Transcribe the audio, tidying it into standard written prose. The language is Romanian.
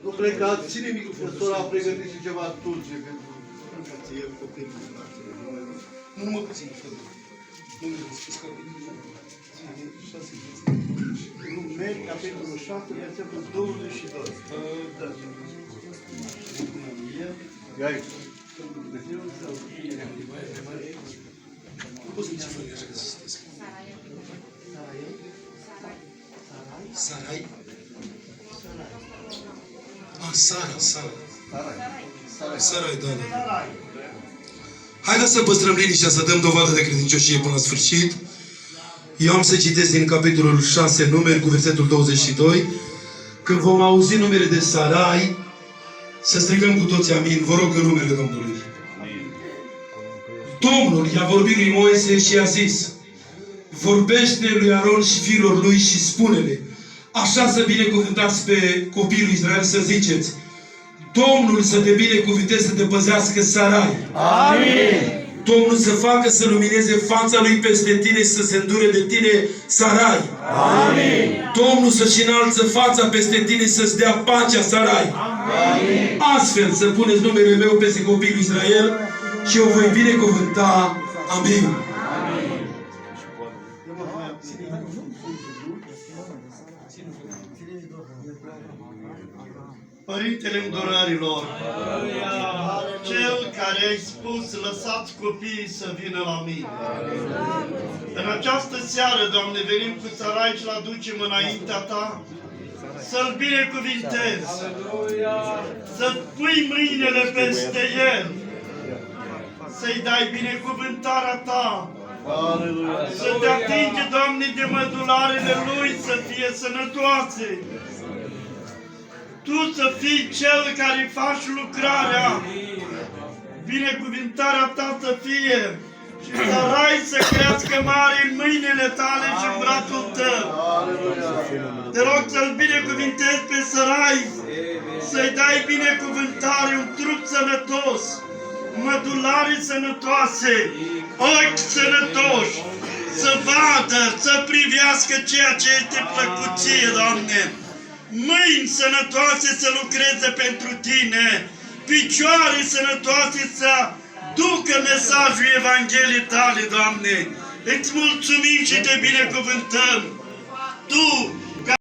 Nu plecați, ține micul, sora a pregătit și ceva dulce pentru... Eu copilul nu numai puțin, nu mi-a spus că Numeri, capitolul 7, versetul 22. da. Ia aici. Poți să-mi cifră așa că să citesc. Sarai? Sara. Sarai, da. Haideți să păstrăm liniștea, să dăm dovadă de credincioșie până la sfârșit. Eu am să citesc din capitolul 6, Numeri, cu versetul 22. Când vom auzi numele de Sarai, să strigăm cu toți amin. Vă rog în numele Domnului. Domnul i-a vorbit lui Moise și i-a zis: vorbește lui Aron și fiilor lui și spune-le: așa să binecuvântați pe copilul Israel, să ziceți: Domnul să te binecuvânteze, să te păzească Sarai. Amin. Domnul să facă să lumineze fața lui peste tine și să se îndure de tine Sarai. Amin. Domnul să-și înalță fața peste tine și să-ți dea pacea Sarai. Amin. Astfel să puneți numele meu peste copilul Israel și eu voi binecuvânta. Amin. Părintele îndurărilor, Cel care ai spus, lăsați copiii să vină la mine. În această seară, Doamne, venim cu Sarai și-l aducem înaintea Ta, să-l binecuvintezi, să pui mâinile peste el, să-i dai binecuvântarea Ta, să te atinge, Doamne, de mădularele lui, să fie sănătoase. Tu să fii Cel care faci lucrarea, binecuvântarea Ta să fie și Sarai să crească mare în mâinile Tale și în brațul Tău. Te rog să-l binecuvintezi pe Sarai, să-i dai binecuvântare, un trup sănătos, mădulare sănătoase, ochi sănătoși, să vadă, să privească ceea ce este plăcut Ție, Doamne. Mâini sănătoase să lucreze pentru Tine, picioare sănătoase să ducă mesajul Evangheliei Tale, Doamne. Îți mulțumim și Te binecuvântăm. Tu